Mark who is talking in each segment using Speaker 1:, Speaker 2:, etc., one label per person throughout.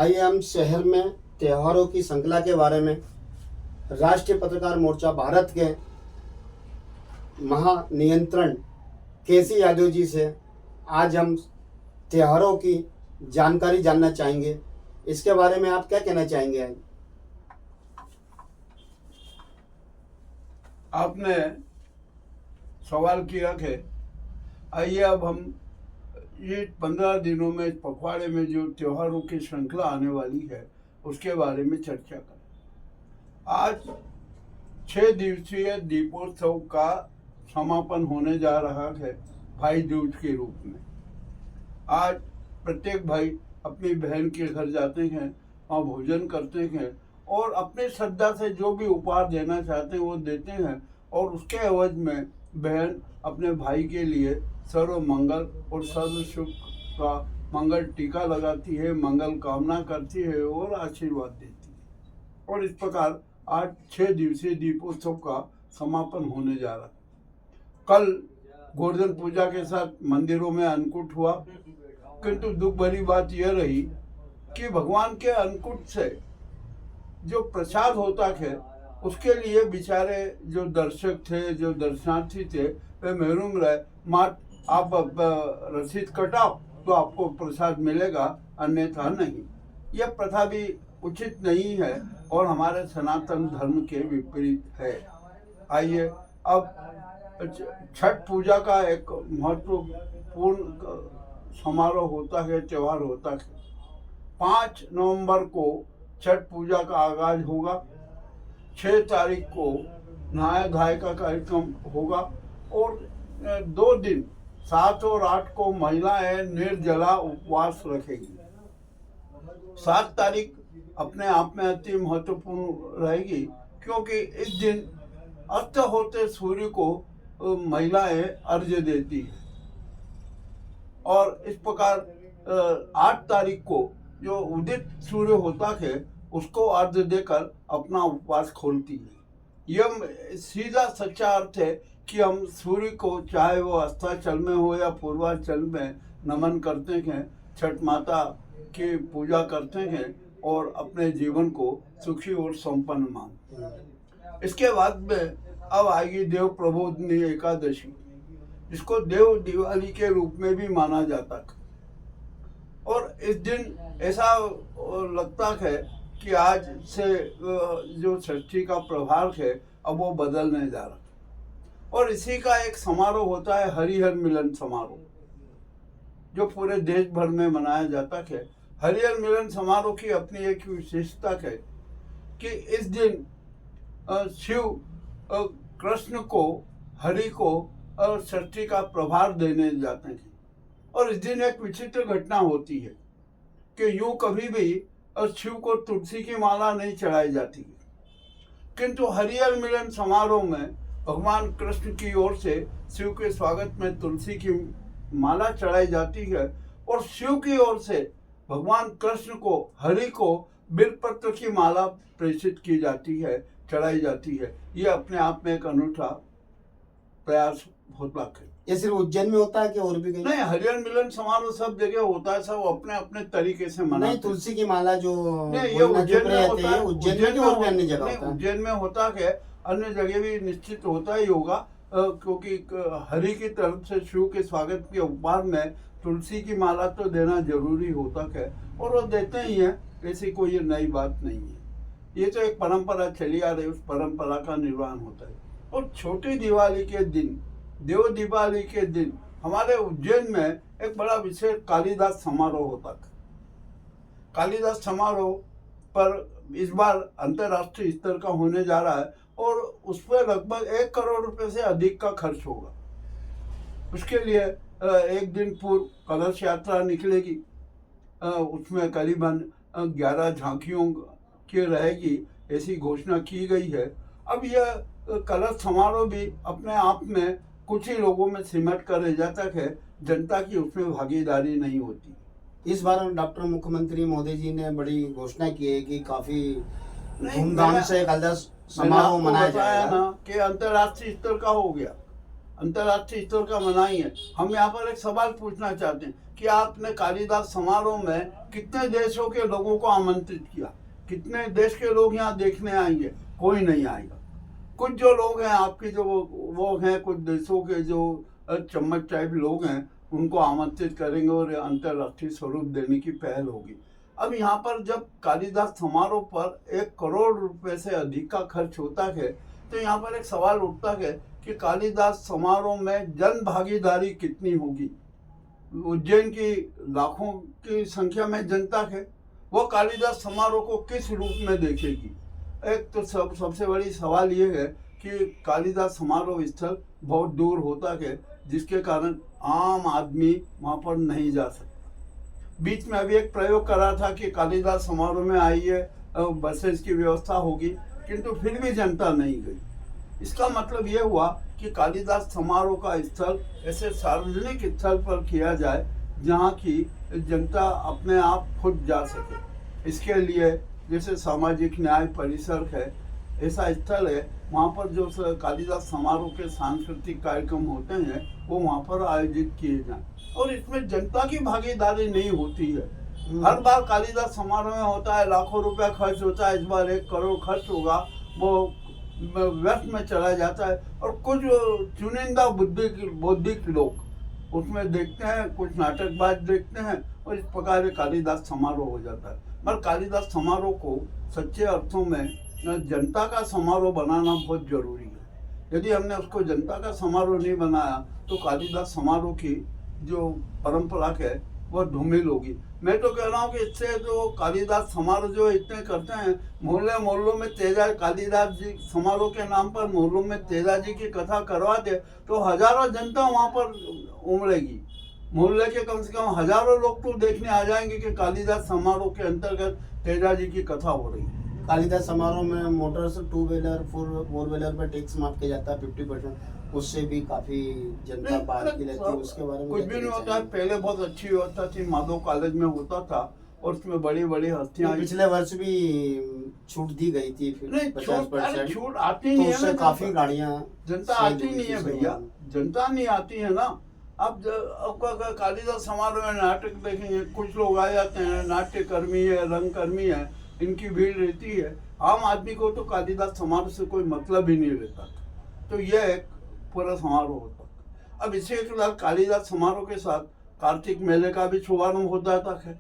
Speaker 1: आइए हम शहर में त्योहारों की श्रृंखला के बारे में राष्ट्रीय पत्रकार मोर्चा भारत के महानियंत्रण केसी यादव जी से आज हम त्योहारों की जानकारी जानना चाहेंगे। इसके बारे में आप क्या कहना चाहेंगे?
Speaker 2: आपने सवाल किया कि आइए अब हम ये 15 दिनों में पखवाड़े में जो त्योहारों की श्रृंखला आने वाली है उसके बारे में चर्चा करें। आज 6 दिवसीय दीपोत्सव का समापन होने जा रहा है भाई दूज के रूप में। आज प्रत्येक भाई अपनी बहन के घर जाते हैं, वहाँ भोजन करते हैं और अपनी श्रद्धा से जो भी उपहार देना चाहते हैं वो देते हैं और उसके एवज में बहन अपने भाई के लिए सर्व मंगल और सर्व सुख का मंगल टीका लगाती है, मंगल कामना करती है और आशीर्वाद देती है। और इस प्रकार आज 6 दिवसीय दीपोत्सव का समापन होने जा रहा है। कल गोवर्धन पूजा के साथ मंदिरों में अन्नकूट हुआ, किंतु दुख भरी बात यह रही कि भगवान के अन्नकूट से जो प्रसाद होता है उसके लिए बेचारे जो दर्शक थे, जो दर्शनार्थी थे, वे महरूम रहे। मात आप रसीद कटाओ तो आपको प्रसाद मिलेगा, अन्यथा नहीं। यह प्रथा भी उचित नहीं है और हमारे सनातन धर्म के विपरीत है। आइए अब छठ पूजा का एक महत्वपूर्ण समारोह होता है, त्यौहार होता है। 5 नवंबर को छठ पूजा का आगाज होगा। 6 तारीख को नहाय धाय का कार्यक्रम होगा और 2 दिन 7 और 8 को महिलाएं निर्जला उपवास रखेगी। 7 तारीख अपने आप में अति महत्वपूर्ण रहेगी क्योंकि इस दिन अस्त होते सूर्य को महिलाएं अर्घ्य देती है और इस प्रकार 8 तारीख को जो उदित सूर्य होता है उसको अर्घ्य देकर अपना उपवास खोलती है। यह सीधा सच्चा अर्थ है कि हम सूर्य को चाहे वो अस्ताचल में हो या पूर्वाचल में नमन करते हैं, छठ माता की पूजा करते हैं और अपने जीवन को सुखी और संपन्न मानते हैं। इसके बाद में अब आएगी देव प्रबोधिनी एकादशी, जिसको देव दिवाली के रूप में भी माना जाता है। और इस दिन ऐसा लगता है कि आज से जो षष्ठी का प्रभाव है अब वो बदलने जा रहा है। और इसी का एक समारोह होता है हरिहर मिलन समारोह, जो पूरे देश भर में मनाया जाता है। हरिहर मिलन समारोह की अपनी एक विशेषता है कि इस दिन शिव कृष्ण को, हरि को षष्ठी का प्रभार देने जाते हैं। और इस दिन एक विचित्र घटना होती है कि यूं कभी भी शिव को तुलसी की माला नहीं चढ़ाई जाती है, किंतु हरिहर मिलन समारोह में भगवान कृष्ण की ओर से शिव के स्वागत में तुलसी की माला चढ़ाई जाती है और शिव की ओर से भगवान कृष्ण को, हरि को बिलपत्र की माला प्रेषित की जाती है, चढ़ाई जाती है। ये अपने आप में एक अनूठा प्रयास होता है।
Speaker 1: ये सिर्फ उज्जैन में होता है कि और भी कहीं?
Speaker 2: नहीं, हरिहर मिलन समारोह सब जगह होता है, सब अपने अपने तरीके से मनाते हैं।
Speaker 1: नहीं, तुलसी की माला जो
Speaker 2: नहीं, ये उज्जैन में होता है।
Speaker 1: उज्जैन में और अन्य जगह होता है?
Speaker 2: उज्जैन में होता है, अन्य जगह भी निश्चित होता ही होगा, क्योंकि हरि की तरफ से शिव के स्वागत के उपहार में तुलसी की माला तो देना जरूरी होता है और वो देते ही हैं। ऐसी कोई नई बात नहीं है, ये तो एक परंपरा चली आ रही, उस परंपरा का निर्वहन होता है। और छोटी दिवाली के दिन, देव दिवाली के दिन हमारे उज्जैन में एक बड़ा विशेष कालिदास समारोह होता है। कालिदास समारोह पर इस बार अंतर्राष्ट्रीय स्तर का होने जा रहा है और उस पर लगभग 1 करोड़ रुपए से अधिक का खर्च होगा। उसके लिए एक दिन पूर्व कलश यात्रा निकलेगी, उसमें करीबन 11 झांकियों की रहेगी, ऐसी घोषणा की गई है। अब यह कलश समारोह भी अपने आप में कुछ ही लोगों में सिमट कर रह जाता है, जनता की उसमें भागीदारी नहीं होती।
Speaker 1: इस बार डॉक्टर मुख्यमंत्री मोदी जी ने बड़ी घोषणा की है कि काफी धूमधाम से कलश समारोह मनाया जाएगा
Speaker 2: ना कि अंतर्राष्ट्रीय स्तर का हो गया। अंतर्राष्ट्रीय स्तर का मनाएंगे। हम यहाँ पर एक सवाल पूछना चाहते हैं कि आपने कालिदास समारोह में कितने देशों के लोगों को आमंत्रित किया? कितने देश के लोग यहाँ देखने आएंगे? कोई नहीं आएगा। कुछ जो लोग हैं आपके जो वो हैं, कुछ देशों के जो चम्मच टाइप लोग हैं, उनको आमंत्रित करेंगे और अंतर्राष्ट्रीय स्वरूप देने की पहल होगी। अब यहाँ पर जब कालिदास समारोह पर 1 करोड़ रुपए से अधिक का खर्च होता है, तो यहाँ पर एक सवाल उठता है कि कालिदास समारोह में जन भागीदारी कितनी होगी? उज्जैन की लाखों की संख्या में जनता है, वो कालिदास समारोह को किस रूप में देखेगी? एक तो सबसे बड़ी सवाल ये है कि कालिदास समारोह स्थल बहुत दूर होता है, जिसके कारण आम आदमी वहाँ पर नहीं जा सकता। बीच में अभी एक प्रयोग करा था कि कालिदास समारोह में आइए, बसेस की व्यवस्था होगी, किंतु फिर भी जनता नहीं गई। इसका मतलब ये हुआ कि कालिदास समारोह का स्थल ऐसे सार्वजनिक स्थल पर किया जाए जहाँ की जनता अपने आप खुद जा सके। इसके लिए जैसे सामाजिक न्याय परिसर है, ऐसा स्थल है, वहाँ पर जो कालिदास समारोह के सांस्कृतिक कार्यक्रम होते हैं वो वहाँ पर आयोजित किए जाएं। और इसमें जनता की भागीदारी नहीं होती है। हर बार कालिदास समारोह में होता है, लाखों रुपया खर्च होता है, इस बार 1 करोड़ खर्च होगा, वो व्यर्थ में चला जाता है। और कुछ चुनिंदा बौद्धिक लोग उसमें देखते हैं, कुछ नाटकबाज देखते हैं, और इस प्रकार कालिदास समारोह हो जाता है। मगर कालिदास समारोह को सच्चे अर्थों में जनता का समारोह बनाना बहुत जरूरी है। यदि हमने उसको जनता का समारोह नहीं बनाया तो कालिदास समारोह की जो परंपरा है वह धूमिल होगी। मैं तो कह रहा हूँ कि इससे जो कालिदास समारोह जो इतने करते हैं, मोहल्लों में तेजा कालिदास जी समारोह के नाम पर मोहल्लों में तेजा जी की कथा करवा दे तो हजारों जनता वहाँ पर उमड़ेगी। मोहल्ले के कम से कम हजारों लोग तो देखने आ जाएंगे कि कालिदास समारोह के अंतर्गत तेजा जी की कथा हो रही है।
Speaker 1: कालिदास समारोह में मोटर से 2 व्हीलर 4 व्हीलर पर टैक्स माफ किया जाता है 50%, उससे भी काफी जनता बाहर की रहती है। उसके बारे में
Speaker 2: कुछ भी नहीं होता है। पहले बहुत अच्छी व्यवस्था थी, माधव कॉलेज में होता था और उसमें बड़ी बड़ी हस्तियां।
Speaker 1: पिछले वर्ष भी छूट दी गई थी, फिर 50%।
Speaker 2: छूट आती नहीं है,
Speaker 1: उससे काफी गाड़ियां
Speaker 2: जनता आती नहीं है भैया, जनता नहीं आती है ना। अब कालिदास समारोह में नाटक देखेंगे, कुछ लोग आ जाते हैं, नाट्य कर्मी है, रंगकर्मी है, इनकी भीड़ रहती है। आम आदमी को तो कालिदास समारोह से कोई मतलब ही नहीं रहता, तो यह एक पूरा समारोह होता। अब इसी के साथ कालिदास समारोह के साथ कार्तिक मेले का भी शुभारंभ हो जाता है।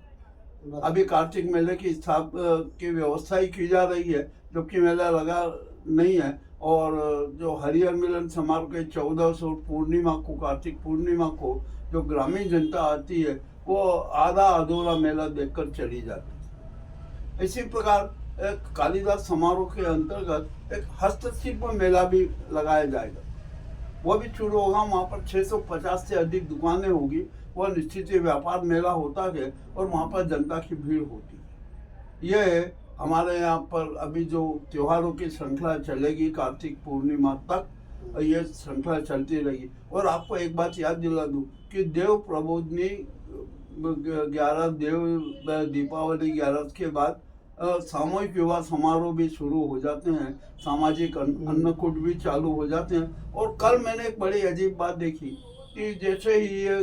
Speaker 2: अभी कार्तिक मेले की की व्यवस्था ही की जा रही है, जबकि मेला लगा नहीं है। और जो हरिहर मिलन समारोह के 14 पूर्णिमा को, कार्तिक पूर्णिमा को जो ग्रामीण जनता आती है वो आधा अधूरा मेला देखकर चली जाती है। इसी प्रकार एक कालिदास समारोह के अंतर्गत एक हस्तशिल्प मेला भी लगाया जाएगा, वह भी शुरू होगा। वहाँ पर 650 से अधिक दुकानें होगी। वह निश्चित ही व्यापार मेला होता है और वहाँ पर जनता की भीड़ होती है। यह हमारे यहाँ पर अभी जो त्योहारों की श्रृंखला चलेगी कार्तिक पूर्णिमा तक, ये श्रृंखला चलती रहेगी। और आपको एक बात याद दिला दूँ कि देव प्रबोधनी 11 दीपावली 11 के बाद सामूहिक विवाह समारोह भी शुरू हो जाते हैं, सामाजिक अन्नकूट भी चालू हो जाते हैं। और कल मैंने एक बड़ी अजीब बात देखी कि जैसे ही ये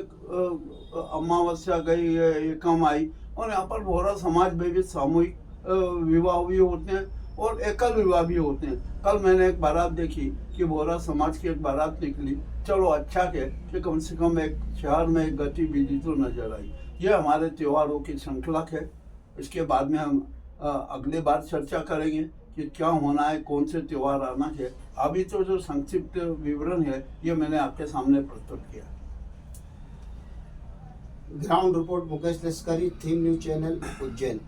Speaker 2: अमावस्या गई, ये कम आई, और यहाँ पर बोहरा समाज में भी सामूहिक विवाह भी होते हैं और एकल विवाह भी होते हैं। कल मैंने एक बारात देखी कि बोहरा समाज की एक बारात निकली। चलो अच्छा है कि कम से कम एक शहर में एक गतिविधि तो नजर आई। ये हमारे त्योहारों की श्रृंखला है। इसके बाद में हम अगली बार चर्चा करेंगे कि क्या होना है, कौन से त्योहार आना है। अभी तो जो संक्षिप्त विवरण है ये मैंने आपके सामने प्रस्तुत किया।
Speaker 1: ग्राउंड रिपोर्ट मुकेश लश्करी, थीम न्यूज चैनल, उज्जैन।